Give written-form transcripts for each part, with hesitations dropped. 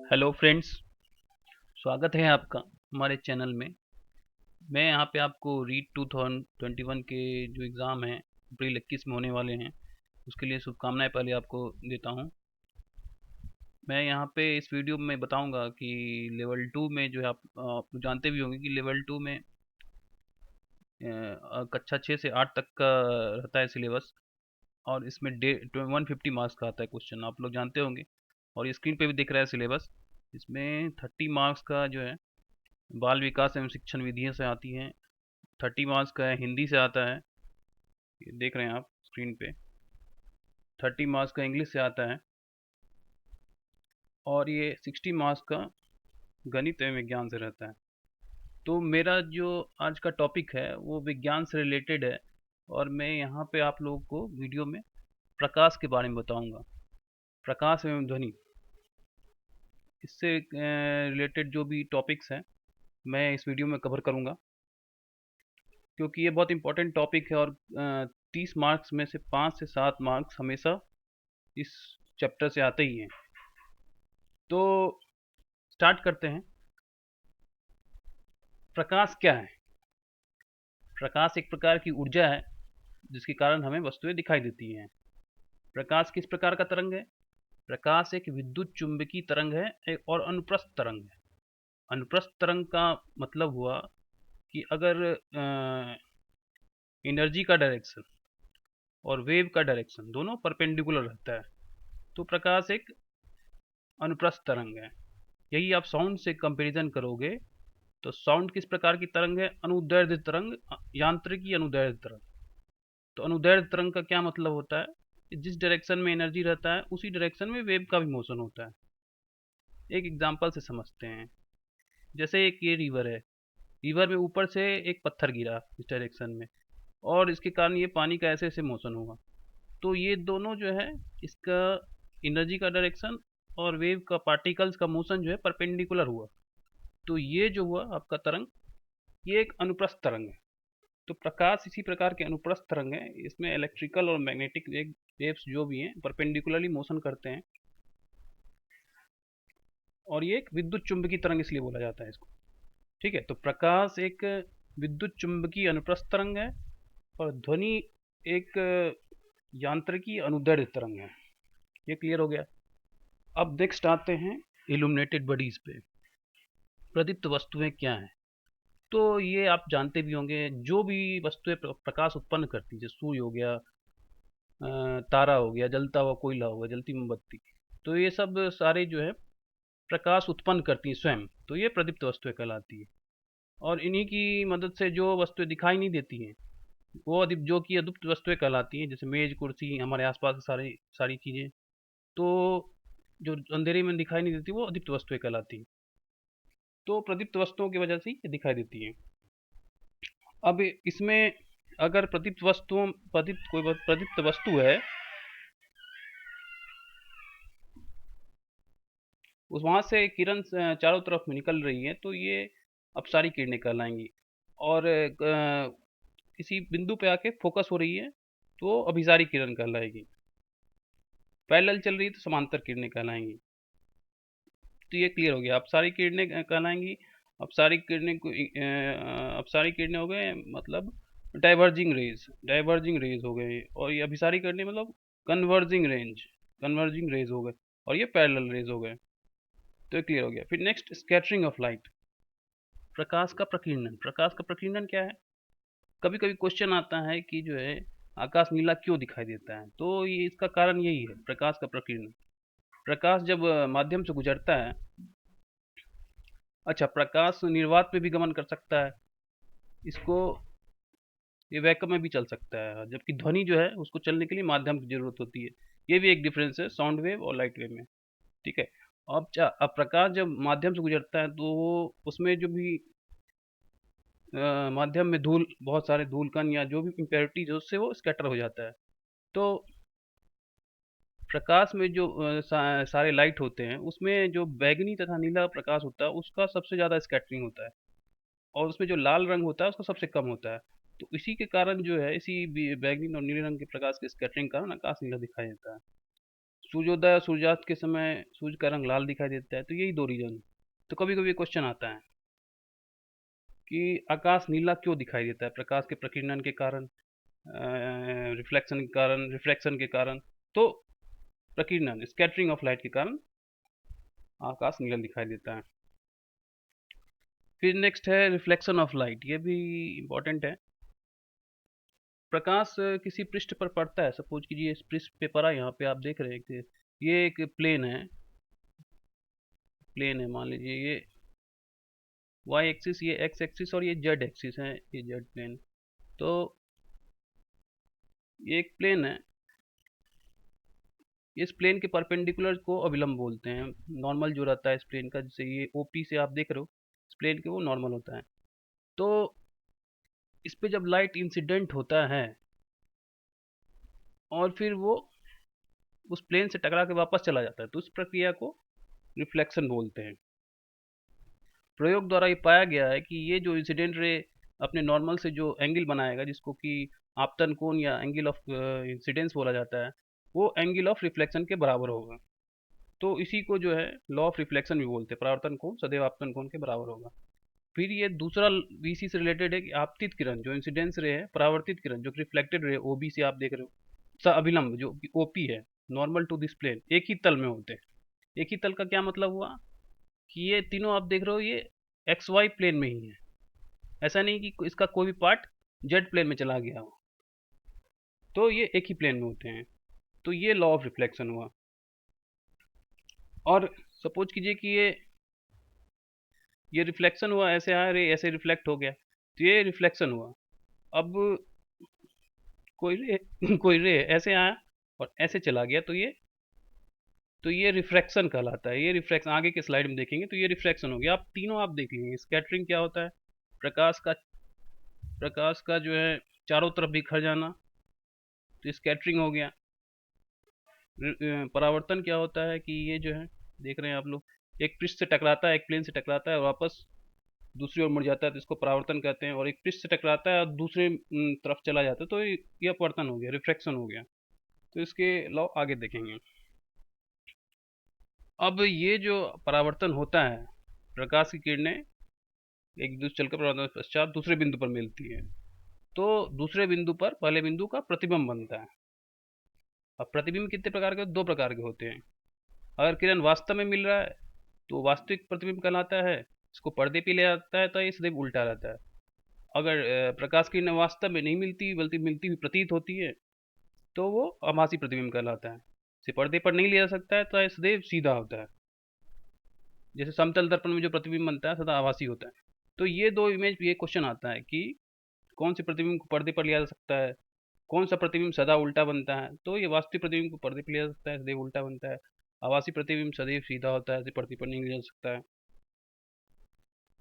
Hello friends, स्वागत है आपका हमारे चैनल में। मैं यहाँ पे आपको रीट 2021 के जो एग्ज़ाम हैं अप्रैल 21 में होने वाले हैं, उसके लिए शुभकामनाएं पहले आपको देता हूँ। मैं यहाँ पे इस वीडियो में बताऊँगा कि लेवल 2 में जो है आप जानते भी होंगे कि लेवल 2 में कक्षा 6 से 8 तक का रहता है सिलेबस। और इसमें 150 मार्क्स का आता है क्वेश्चन, आप लोग जानते होंगे। और ये स्क्रीन पे भी दिख रहा है सिलेबस। इसमें 30 मार्क्स का जो है बाल विकास एवं शिक्षण विधियों से आती हैं। 30 मार्क्स का हिंदी से आता है, ये देख रहे हैं आप स्क्रीन पे। 30 मार्क्स का इंग्लिश से आता है। और ये 60 मार्क्स का गणित एवं विज्ञान से रहता है। तो मेरा जो आज का टॉपिक है वो विज्ञान से रिलेटेड है। और मैं यहाँ पे आप लोगों को वीडियो में प्रकाश के बारे में बताऊंगा। प्रकाश एवं ध्वनि, इससे रिलेटेड जो भी टॉपिक्स हैं मैं इस वीडियो में कवर करूंगा, क्योंकि ये बहुत इंपॉर्टेंट टॉपिक है। और 30 मार्क्स में से 5 से 7 मार्क्स हमेशा इस चैप्टर से आते ही हैं। तो स्टार्ट करते हैं। प्रकाश क्या है? प्रकाश एक प्रकार की ऊर्जा है जिसके कारण हमें वस्तुएं दिखाई देती हैं। प्रकाश किस प्रकार का तरंग है? प्रकाश एक विद्युत चुंबकीय तरंग है और अनुप्रस्थ तरंग है। अनुप्रस्थ तरंग का मतलब हुआ कि अगर एनर्जी का डायरेक्शन और वेव का डायरेक्शन दोनों परपेंडिकुलर रहता है तो प्रकाश एक अनुप्रस्थ तरंग है। यही आप साउंड से कंपैरिजन करोगे तो साउंड किस प्रकार की तरंग है? अनुदैर्ध्य तरंग, यांत्रिकी अनुदैर्ध्य तरंग। तो अनुदैर्ध्य तरंग का क्या मतलब होता है? जिस डायरेक्शन में एनर्जी रहता है उसी डायरेक्शन में वेव का भी मोशन होता है। एक एग्जांपल से समझते हैं। जैसे एक ये रिवर है, रिवर में ऊपर से एक पत्थर गिरा इस डायरेक्शन में, और इसके कारण ये पानी का ऐसे ऐसे मोशन होगा। तो ये दोनों जो है, इसका एनर्जी का डायरेक्शन और वेव का पार्टिकल्स का मोशन जो है परपेंडिकुलर हुआ। तो ये जो हुआ आपका तरंग, ये एक अनुप्रस्थ तरंग है। तो प्रकाश इसी प्रकार के अनुप्रस्थ तरंग है। इसमें इलेक्ट्रिकल और मैग्नेटिक वेव्स जो भी हैं परपेंडिकुलरली मोशन करते हैं। और ये एक विद्युत चुंबकीय तरंग इसलिए बोला जाता है इसको। ठीक है, तो प्रकाश एक विद्युत चुंबकीय अनुप्रस्थ तरंग है और ध्वनि एक यांत्रिकी अनुदैर्ध्य तरंग है। ये क्लियर हो गया। अब नेक्स्ट आते हैं इल्यूमिनेटेड बॉडीज पे। प्रदीप्त वस्तुएं क्या हैं? तो ये आप जानते भी होंगे, जो भी वस्तुएं प्रकाश उत्पन्न करती हैं, जैसे सूर्य हो गया, तारा हो गया, जलता हुआ कोयला हो गया, जलती मोमबत्ती। तो ये सब सारे जो है प्रकाश उत्पन्न करती हैं स्वयं, तो ये प्रदीप्त वस्तुएं कहलाती है। और इन्हीं की मदद से जो वस्तुएं दिखाई नहीं देती हैं वो जो कि अदुप्त वस्तुएं कहलाती हैं, जैसे मेज कुर्सी, हमारे आसपास की सारी सारी चीज़ें। तो जो अंधेरे में दिखाई नहीं देती वो अदीप्त वस्तुएं कहलाती हैं। तो प्रदीप्त वस्तुओं की वजह से ये दिखाई देती हैं। अब इसमें अगर कोई प्रदीप्त वस्तु है, उस वहां से किरण चारों तरफ में निकल रही है, तो ये अपसारी किरणें कहलाएंगी। और किसी बिंदु पे आके फोकस हो रही है तो अभिसारी किरण कहलाएगी। पैरेलल चल रही है तो समांतर किरणें कहलाएंगी। तो ये क्लियर हो गया, अपसारी किरणें कहलाएंगी। अपसारी किरणें हो गए मतलब डाइवर्जिंग रेज हो गए। और ये अभिसारी किरणें मतलब कन्वर्जिंग रेज हो गए। और ये पैरेलल रेज हो गए। तो ये क्लियर हो गया। फिर नेक्स्ट, स्कैटरिंग ऑफ लाइट। प्रकाश का प्रकीर्णन क्या है? कभी कभी क्वेश्चन आता है कि जो है आकाश नीला क्यों दिखाई देता है, तो ये इसका कारण यही है, प्रकाश का प्रकीर्णन। प्रकाश जब माध्यम से गुजरता है, अच्छा, प्रकाश निर्वात में भी गमन कर सकता है, इसको ये वैक्यूम में भी चल सकता है, जबकि ध्वनि जो है उसको चलने के लिए माध्यम की जरूरत होती है। ये भी एक डिफरेंस है साउंड वेव और लाइट वेव में। ठीक है। अब प्रकाश जब माध्यम से गुजरता है तो वो उसमें जो भी माध्यम में बहुत सारे धूल कण या जो भी इम्प्योरिटीज है उससे वो स्कैटर हो जाता है। तो प्रकाश में जो सारे लाइट होते हैं उसमें जो बैगनी तथा नीला प्रकाश होता है उसका सबसे ज़्यादा स्कैटरिंग होता है, और उसमें जो लाल रंग होता है उसका सबसे कम होता है। तो इसी के कारण जो है, इसी बैगनी और नीले रंग के प्रकाश के स्कैटरिंग के कारण आकाश नीला दिखाई देता है। सूर्योदय और सूर्यास्त के समय सूर्य का रंग लाल दिखाई देता है, तो यही दो रीजन। तो कभी कभी क्वेश्चन आता है कि आकाश नीला क्यों दिखाई देता है, प्रकाश के प्रकीर्णन के कारण, रिफ्लेक्शन के कारण। तो प्रकीर्णन, स्कैटरिंग ऑफ लाइट के कारण आकाश नीला दिखाई देता है। फिर नेक्स्ट है रिफ्लेक्शन ऑफ लाइट, ये भी इंपॉर्टेंट है। प्रकाश किसी पृष्ठ पर पड़ता है, सपोज कीजिए इस पृष्ठ पे पड़ा, यहाँ पे आप देख रहे हैं कि ये एक प्लेन है, मान लीजिए ये वाई एक्सिस, ये एक्स एक्सिस और ये जेड एक्सिस है, ये जेड प्लेन। तो ये एक प्लेन है, इस प्लेन के परपेंडिकुलर को अभिलंब बोलते हैं। नॉर्मल जो रहता है इस प्लेन का, जैसे ये ओपी से आप देख रहे हो इस प्लेन के, वो नॉर्मल होता है। तो इस पे जब लाइट इंसिडेंट होता है और फिर वो उस प्लेन से टकरा के वापस चला जाता है, तो उस प्रक्रिया को रिफ्लेक्शन बोलते हैं। प्रयोग द्वारा ये पाया गया है कि ये जो इंसिडेंट रे अपने नॉर्मल से जो एंगल बनाएगा, जिसको कि आपतन कोण या एंगल ऑफ इंसिडेंस बोला जाता है, वो एंगल ऑफ रिफ्लेक्शन के बराबर होगा। तो इसी को जो है लॉ ऑफ रिफ्लेक्शन भी बोलते हैं, परावर्तन कोण सदैव आपतन कोण के बराबर होगा। फिर ये दूसरा भी इसी से रिलेटेड है कि आपतित किरण जो इंसिडेंस रे है, परावर्तित किरण जो रिफ्लेक्टेड रे ओबी से आप देख रहे हो, अभिलंब जो कि ओपी है, नॉर्मल टू दिस प्लेन, एक ही तल में होते हैं। एक ही तल का क्या मतलब हुआ कि ये तीनों आप देख रहे हो, ये एक्स वाई प्लेन में ही है, ऐसा नहीं कि इसका कोई भी पार्ट जेड प्लेन में चला गया हो, तो ये एक ही प्लेन में होते हैं। तो ये लॉ ऑफ रिफ्लेक्शन हुआ। और सपोज कीजिए कि ये रिफ्लेक्शन हुआ, ऐसे आया रे, ऐसे रिफ्लेक्ट हो गया, तो ये रिफ्लेक्शन हुआ। अब कोई रे कोई रे ऐसे आया और ऐसे चला गया, तो ये रिफ्रैक्शन कहलाता है। ये रिफ्रैक्शन आगे के स्लाइड में देखेंगे, तो ये रिफ्रैक्शन हो गया। आप तीनों आप देख लेंगे। स्कैटरिंग क्या होता है, प्रकाश का जो है चारों तरफ बिखर जाना, तो स्कैटरिंग हो गया। परावर्तन क्या होता है कि ये जो है देख रहे हैं आप लोग, एक पृष्ठ से टकराता है, एक प्लेन से टकराता है और वापस दूसरी ओर मुड़ जाता है, तो इसको परावर्तन कहते हैं। और एक पृष्ठ से टकराता है और दूसरे तरफ चला जाता है, तो ये अपवर्तन हो गया, रिफ्रैक्शन हो गया। तो इसके लॉ आगे देखेंगे। अब ये जो परावर्तन होता है, प्रकाश की किरणें एक दूसरे चलकर परावर्तन के पश्चात दूसरे बिंदु पर मिलती है, तो दूसरे बिंदु पर पहले बिंदु का प्रतिबिंब बनता है। अब प्रतिबिंब कितने प्रकार के, दो प्रकार के होते हैं। अगर किरण वास्तव में मिल रहा है तो वास्तविक प्रतिबिंब कहलाता है, इसको पर्दे पे ले आता है, तो ये सदैव उल्टा रहता है। अगर प्रकाश की किरणें वास्तव में नहीं मिलती बल्कि मिलती हुई प्रतीत होती है, तो वो आभासी प्रतिबिंब कहलाता है। इसे पर्दे पर नहीं लिया जा सकता है, तो ये सदैव सीधा होता है। जैसे समतल दर्पण में जो प्रतिबिंब बनता है सदा आभासी होता है। तो ये दो इमेज, ये क्वेश्चन आता है कि कौन से प्रतिबिंब को पर्दे पर लिया जा सकता है, कौन सा प्रतिबिंब सदा उल्टा बनता है। तो ये वास्तविक प्रतिबिंब को पर्दे पर लिया जा सकता है, सदैव उल्टा बनता है। आभासी प्रतिबिंब सदैव सीधा होता है, इसे पर्दे पर नहीं लिया जा सकता है।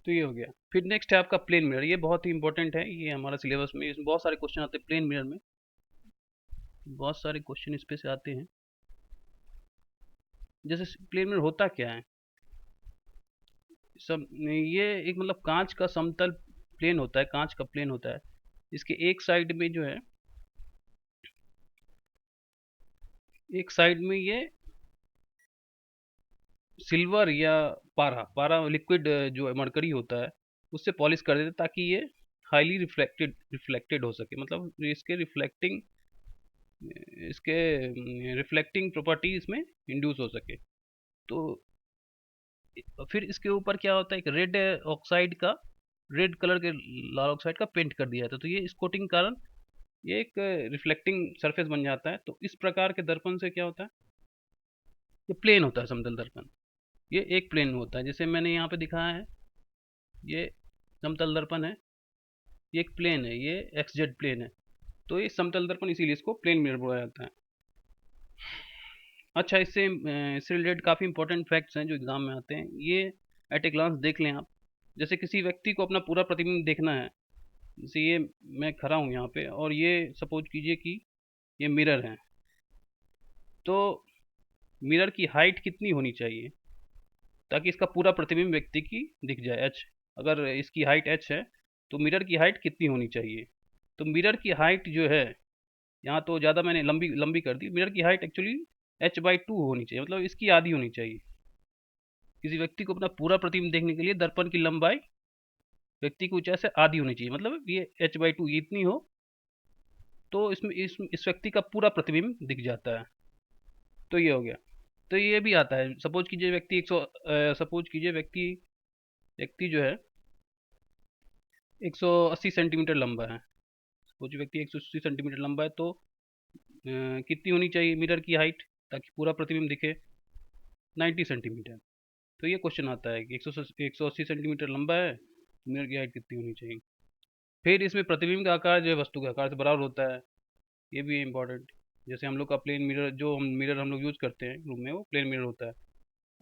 तो ये हो गया। फिर नेक्स्ट है आपका प्लेन मिरर। ये बहुत ही इंपॉर्टेंट है, ये हमारा सिलेबस में इसमें बहुत सारे क्वेश्चन आते हैं। प्लेन मिरर में बहुत सारे क्वेश्चन इस पे से आते हैं। जैसे प्लेन मिरर होता क्या है, सब ये एक मतलब कांच का समतल प्लेन होता है, कांच का प्लेन होता है। इसके एक साइड में जो है, एक साइड में ये सिल्वर या पारा पारा लिक्विड जो मरकरी होता है, उससे पॉलिश कर देते ताकि ये हाईली रिफ्लेक्टेड हो सके, मतलब इसके रिफ्लेक्टिंग प्रॉपर्टी इसमें इंड्यूस हो सके। तो फिर इसके ऊपर क्या होता है, एक रेड ऑक्साइड का, रेड कलर के लाल ऑक्साइड का पेंट कर दिया जाता है। तो ये इस कोटिंग कारण ये एक रिफ्लेक्टिंग सरफेस बन जाता है। तो इस प्रकार के दर्पण से क्या होता है, ये प्लेन होता है समतल दर्पण, ये एक प्लेन होता है। जैसे मैंने यहाँ पे दिखाया है, ये समतल दर्पण है, ये एक प्लेन है, ये एक्स जेड प्लेन है। तो ये समतल दर्पण, इसीलिए इसको प्लेन मिरर बोला जाता है। अच्छा, इससे रिलेटेड काफ़ी इंपॉर्टेंट फैक्ट्स हैं जो एग्जाम में आते हैं, ये एट ए ग्लांस देख लें आप। जैसे किसी व्यक्ति को अपना पूरा प्रतिबिंब देखना है, जैसे ये मैं खड़ा हूँ यहाँ पे और ये सपोज कीजिए कि ये मिरर है, तो मिरर की हाइट कितनी होनी चाहिए ताकि इसका पूरा प्रतिबिंब व्यक्ति की दिख जाए, एच। अगर इसकी हाइट एच है तो मिरर की हाइट कितनी होनी चाहिए। तो मिरर की हाइट जो है, यहाँ तो ज़्यादा मैंने लंबी लंबी कर दी, मिरर की हाइट एक्चुअली h/2 होनी चाहिए, मतलब इसकी आधी होनी चाहिए। किसी व्यक्ति को अपना पूरा प्रतिबिंब देखने के लिए दर्पण की लंबाई व्यक्ति की ऊंचाई से आधी होनी चाहिए, मतलब ये h/2 इतनी हो तो इसमें इस व्यक्ति का पूरा प्रतिबिंब दिख जाता है। तो ये हो गया। तो ये भी आता है, सपोज कीजिए व्यक्ति सपोज कीजिए व्यक्ति व्यक्ति जो है 180 सेंटीमीटर लंबा है। सपोज व्यक्ति 180 सेंटीमीटर लंबा है, तो कितनी होनी चाहिए मिरर की हाइट ताकि पूरा प्रतिबिंब दिखे? 90 सेंटीमीटर। तो ये क्वेश्चन आता है कि 180 सेंटीमीटर लंबा है, मिरर की हाइट कितनी होनी चाहिए? फिर इसमें प्रतिबिंब का आकार जो है वस्तु के आकार से बराबर होता है, ये भी इम्पोर्टेंट। जैसे हम लोग का प्लेन मिरर, जो हम मिरर हम लोग यूज़ करते हैं रूम में, वो प्लेन मिरर होता है।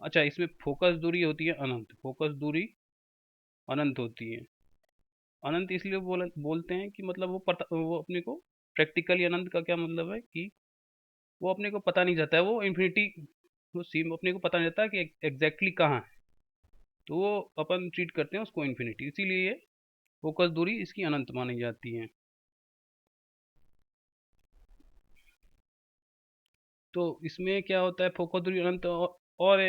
अच्छा, इसमें फोकस दूरी होती है अनंत, फोकस दूरी अनंत होती है। अनंत इसलिए बोलते हैं कि मतलब वो अपने को प्रैक्टिकली अनंत का क्या मतलब है कि वो अपने को पता नहीं जाता है, वो इन्फिनिटी, वो सीम अपने को पता नहीं जाता कि एग्जैक्टली कहाँ है, तो वो अपन ट्रीट करते हैं उसको इन्फिनिटी, इसीलिए फोकस दूरी इसकी अनंत मानी जाती है। तो इसमें क्या होता है, फोकस दूरी अनंत, और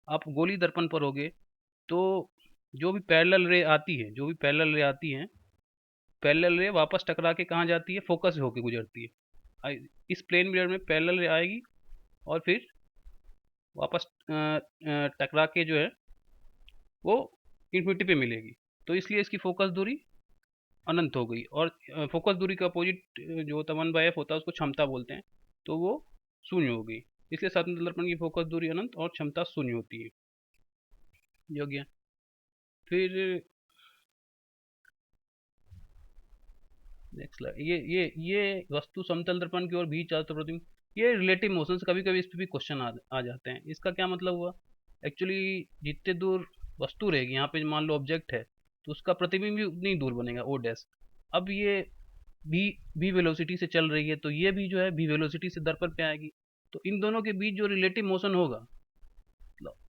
आप गोली दर्पण पर होगे तो जो भी पैरेलल रे आती है, जो भी पैरेलल रे आती है, पैरेलल रे वापस टकरा के कहाँ जाती है? फोकस से होके गुजरती है। इस प्लेन मिरर में पैरेलल रे आएगी और फिर वापस टकरा के जो है वो इन्फिनिटी पे मिलेगी, तो इसलिए इसकी फोकस दूरी अनंत हो गई। और फोकस दूरी का अपोजिट जो होता है 1/f होता है, उसको क्षमता बोलते हैं, तो वो शून्य हो गई। इसलिए स्वतंत्र दर्पण की फोकस दूरी अनंत और क्षमता शून्य होती है। ये हो गया। फिर नेक्स्ट स्लाइड, ये वस्तु समतल दर्पण की ओर भी चारों तरफ प्रतिबिंब, ये रिलेटिव मोशन से कभी कभी इस पे भी क्वेश्चन आ जाते हैं। इसका क्या मतलब हुआ? एक्चुअली जितने दूर वस्तु रहेगी, यहाँ पे मान लो ऑब्जेक्ट है, तो उसका प्रतिबिंब भी उतनी ही दूर बनेगा, ओ डैश। अब ये भी वेलोसिटी से चल रही है, तो ये भी जो है भी वेलोसिटी से दर्पण पे आएगी, तो इन दोनों के बीच जो रिलेटिव मोशन होगा,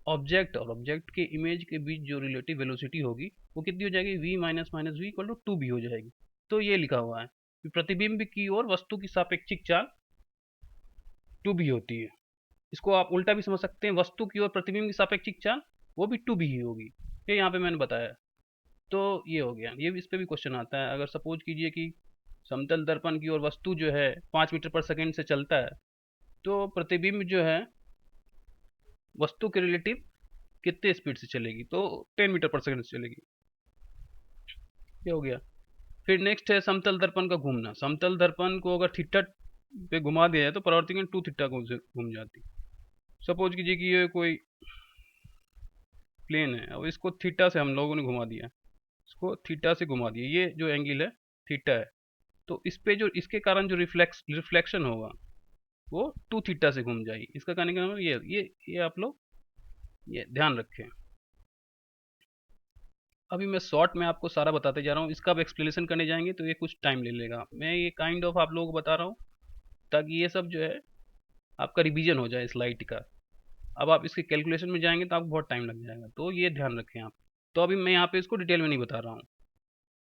ऑब्जेक्ट और ऑब्जेक्ट के इमेज के बीच जो रिलेटिव वेलोसिटी होगी, वो कितनी हो जाएगी? v minus minus V equal to 2b हो जाएगी। तो ये लिखा हुआ है कि प्रतिबिंब की ओर वस्तु की सापेक्षिक चाल 2b होती है। इसको आप उल्टा भी समझ सकते हैं, वस्तु की ओर प्रतिबिंब की सापेक्षिक चाल वो भी 2b ही होगी, ये यहाँ पे मैंने बताया। तो ये हो गया, ये इस पे भी क्वेश्चन आता है। अगर सपोज कीजिए कि समतल दर्पण की ओर वस्तु जो है 5 मीटर पर सेकेंड से चलता है, तो प्रतिबिंब जो है वस्तु के रिलेटिव कितने स्पीड से चलेगी? तो 10 मीटर पर सेकंड से चलेगी। ये हो गया। फिर नेक्स्ट है समतल दर्पण का घूमना। समतल दर्पण को अगर थीटा पे घुमा दिया जाए तो परावर्तित 2 थीटा को घूम जाती। सपोज कीजिए कि ये कोई प्लेन है, अब इसको थीटा से हम लोगों ने घुमा दिया, इसको थीटा से घुमा दिया, ये जो एंगल है थीटा है, तो इस पे जो इसके कारण जो रिफ्लेक्शन होगा वो 2 थीटा से घूम जाएगी। इसका कहने का मतलब ये आप लोग ये ध्यान रखें। अभी मैं शॉर्ट में आपको सारा बताते जा रहा हूँ, इसका अब एक्सप्लेनेशन करने जाएंगे तो ये कुछ टाइम ले लेगा। मैं ये काइंड ऑफ आप लोगों को बता रहा हूँ ताकि ये सब जो है आपका रिवीजन हो जाए स्लाइड का। अब आप इसके कैलकुलेशन में जाएंगे तो आपको बहुत टाइम लग जाएगा, तो ये ध्यान रखें आप। तो अभी मैं यहाँ पे इसको डिटेल में नहीं बता रहा हूँ।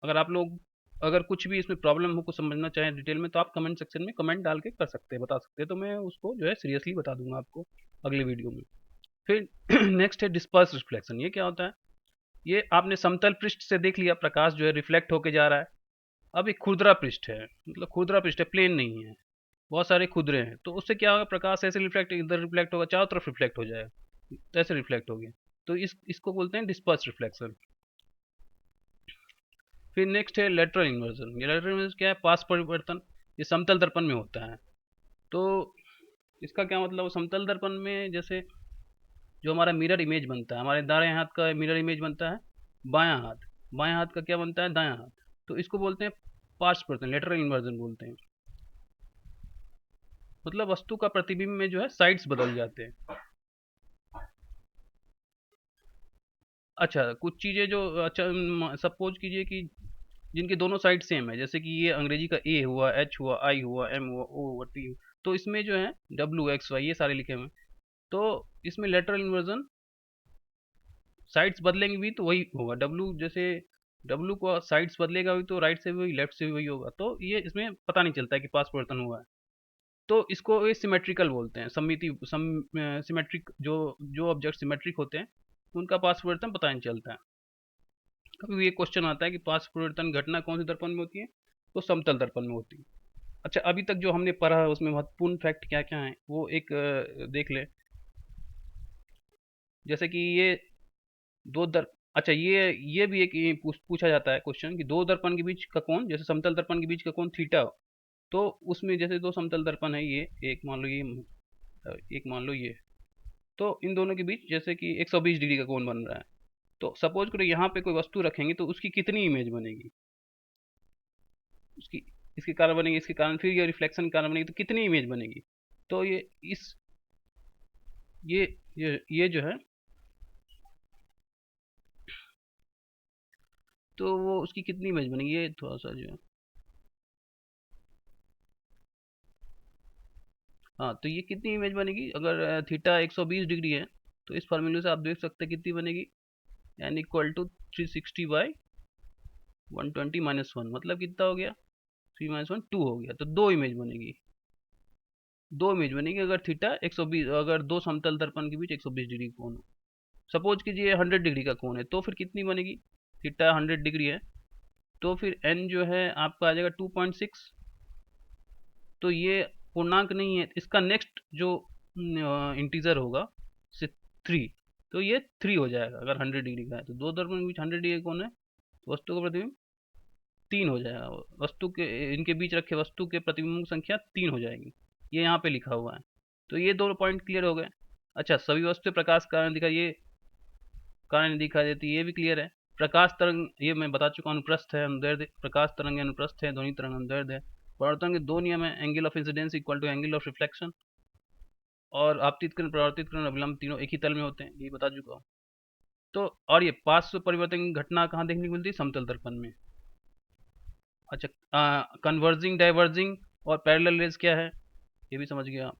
अगर आप लोग अगर कुछ भी इसमें प्रॉब्लम हो, कुछ समझना चाहें डिटेल में, तो आप कमेंट सेक्शन में कमेंट डाल के कर सकते हैं, बता सकते हैं, तो मैं उसको जो है सीरियसली बता दूंगा आपको अगले वीडियो में। फिर नेक्स्ट है डिस्पर्स रिफ्लेक्शन। ये क्या होता है? ये आपने समतल पृष्ठ से देख लिया, प्रकाश जो है रिफ्लेक्ट होके जा रहा है। अब एक खुरदरा पृष्ठ है, मतलब खुरदरा पृष्ठ है, प्लेन नहीं है, बहुत सारे खुदरे हैं, तो उससे क्या होगा? प्रकाश ऐसे रिफ्लेक्ट, इधर रिफ्लेक्ट होगा, चारों तरफ रिफ्लेक्ट हो जाएगा, तो ऐसे रिफ्लेक्ट हो गया, तो इसको बोलते हैं डिस्पर्स रिफ्लेक्शन। फिर नेक्स्ट है लेटरल इन्वर्जन। ये लेटरल इन्वर्जन क्या है? पास परिवर्तन। ये समतल दर्पण में होता है। तो इसका क्या मतलब? समतल दर्पण में जैसे जो हमारा मिरर इमेज बनता है, हमारे दाएं हाथ का मिरर इमेज बनता है, बायां हाथ, बायां हाथ का क्या बनता है? दायां हाथ। तो इसको बोलते हैं पार्श्व परिवर्तन, लेटरल इन्वर्जन बोलते हैं। मतलब वस्तु का प्रतिबिंब में जो है साइड्स बदल जाते हैं। अच्छा, कुछ चीज़ें जो, अच्छा सपोज कीजिए कि जिनके दोनों साइड सेम है, जैसे कि ये अंग्रेजी का ए हुआ, एच हुआ, आई हुआ, एम हुआ, ओ हुआ, टी हुआ, तो इसमें जो है डब्ल्यू एक्स वाई ये सारे लिखे हुए हैं, तो इसमें लेटरल इन्वर्जन साइड्स बदलेंगे भी तो वही होगा। डब्ल्यू जैसे डब्ल्यू को साइड्स बदलेगा भी तो राइट से भी वही, लेफ्ट से भी वही होगा, तो ये इसमें पता नहीं चलता है कि पास परिवर्तन हुआ है। तो इसको ये सिमेट्रिकल बोलते हैं, सिमेट्रिक, जो जो ऑब्जेक्ट सिमेट्रिक होते हैं उनका पार्श्व परिवर्तन पता नहीं चलता है। कभी भी ये क्वेश्चन आता है कि पार्श्व परिवर्तन घटना कौन से दर्पण में होती है, तो समतल दर्पण में होती है। अच्छा, अभी तक जो हमने पढ़ा है उसमें महत्वपूर्ण फैक्ट क्या क्या है वो एक देख ले। जैसे कि ये दो दर अच्छा, ये भी एक पूछा जाता है क्वेश्चन कि दो दर्पण के बीच का कोण, जैसे समतल दर्पण के बीच का कोण थीटा हो, तो उसमें जैसे दो समतल दर्पण है, ये एक मान लो, एक मान लो ये, तो इन दोनों के बीच जैसे कि 120 डिग्री का कोण बन रहा है। तो सपोज करो यहाँ पे कोई वस्तु रखेंगे तो उसकी कितनी इमेज बनेगी, उसकी, इसके कारण बनेगी, इसके कारण, फिर ये रिफ्लेक्शन के कारण बनेगी, तो कितनी इमेज बनेगी। तो ये इस ये जो है, तो वो उसकी कितनी इमेज बनेगी, ये थोड़ा सा जो है, हाँ, तो ये कितनी इमेज बनेगी, अगर थीटा 120 डिग्री है तो इस फार्मूले से आप देख सकते हैं कितनी बनेगी, N equal to 360 by 120 minus one, मतलब कितना हो गया, 3 - 1 2 हो गया। तो दो इमेज बनेगी अगर थीटा 120, अगर दो समतल दर्पण के बीच 120 डिग्री कोण हो। सपोज कीजिए 100 डिग्री का कोण है, तो फिर कितनी बनेगी, थीटा 100 डिग्री है तो फिर एन जो है आपका आ जाएगा 2.6। तो ये पूर्णांक नहीं है, इसका नेक्स्ट जो इंटीजर होगा से 3, तो ये 3 हो जाएगा अगर 100 डिग्री का है। तो दो दर्पण के बीच 100 डिग्री कौन है, तो वस्तु का प्रतिबिंब 3 हो जाएगा, वस्तु के, इनके बीच रखे वस्तु के प्रतिबिंबों की संख्या 3 हो जाएगी, ये यहाँ पे लिखा हुआ है। तो ये दो पॉइंट क्लियर हो गए। अच्छा, सभी वस्तु प्रकाश कारण दिखा, ये कारण दिखा देती है, ये भी क्लियर है। प्रकाश तरंग, ये मैं बता चुका हूँ, अनुप्रस्थ है, अनुदैर्ध्य, प्रकाश तरंग अनुप्रस्थ है, ध्वनि तरंग अनुदैर्ध्य है। परावर्तन के दो नियम है, angle of incidence equal to angle of reflection, और आपतित किरण, परावर्तित किरण, अभिलंब, तीनों एक ही तल में होते हैं, ये बता चुका हूँ। तो और ये पार्श्व परिवर्तन की घटना कहाँ देखने को मिलती है, समतल दर्पण में। अच्छा, कन्वर्जिंग, डाइवर्जिंग और पैरेलल रेज क्या है, ये भी समझ गया आप।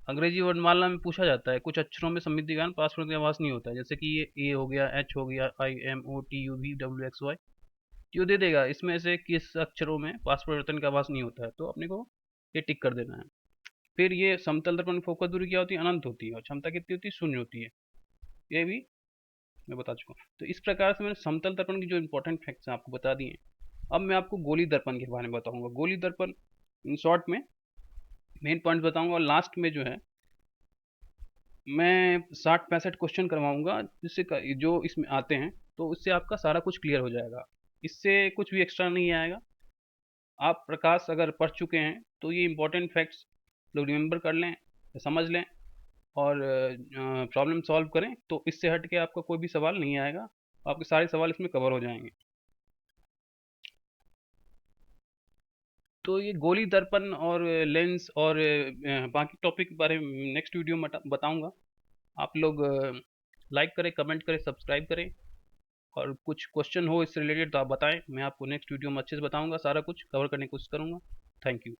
अंग्रेजी वर्णमाला में पूछा जाता है, कुछ अक्षरों में सममिति कारण पार्श्व परिवर्तन का आभास नहीं होता है, जैसे कि ये ए हो गया, एच हो गया, I M O T U V W X Y, क्यों दे देगा, इसमें से किस अक्षरों में पार्श्व परिवर्तन का आभास नहीं होता है, तो अपने को ये टिक कर देना है। फिर ये समतल दर्पण की फोकस दूरी क्या होती है, अनंत होती है, और क्षमता कितनी होती है, शून्य होती है, ये भी मैं बता चुका हूँ। तो इस प्रकार से मैंने समतल दर्पण की जो इंपॉर्टेंट फैक्ट्स हैं आपको बता दिए। अब मैं आपको गोली दर्पण के बारे में बताऊंगा। गोली दर्पण इन शॉर्ट में मेन पॉइंट बताऊंगा, और लास्ट में जो है मैं 60-65 क्वेश्चन करवाऊंगा, जिससे जो इसमें आते हैं, तो उससे आपका सारा कुछ क्लियर हो जाएगा, इससे कुछ भी एक्स्ट्रा नहीं आएगा। आप प्रकाश अगर पढ़ चुके हैं तो ये इंपॉर्टेंट फैक्ट्स लोग रिमेंबर कर लें, समझ लें, और प्रॉब्लम सॉल्व करें, तो इससे हट के आपका कोई भी सवाल नहीं आएगा, आपके सारे सवाल इसमें कवर हो जाएंगे। तो ये गोली दर्पण और लेंस और बाकी टॉपिक के बारे में नेक्स्ट वीडियो में बताऊंगा। आप लोग लाइक करें, कमेंट करें, सब्सक्राइब करें, और कुछ क्वेश्चन हो इससे रिलेटेड तो आप बताएं, मैं आपको नेक्स्ट वीडियो में अच्छे से बताऊंगा, सारा कुछ कवर करने की कोशिश करूंगा। Thank you.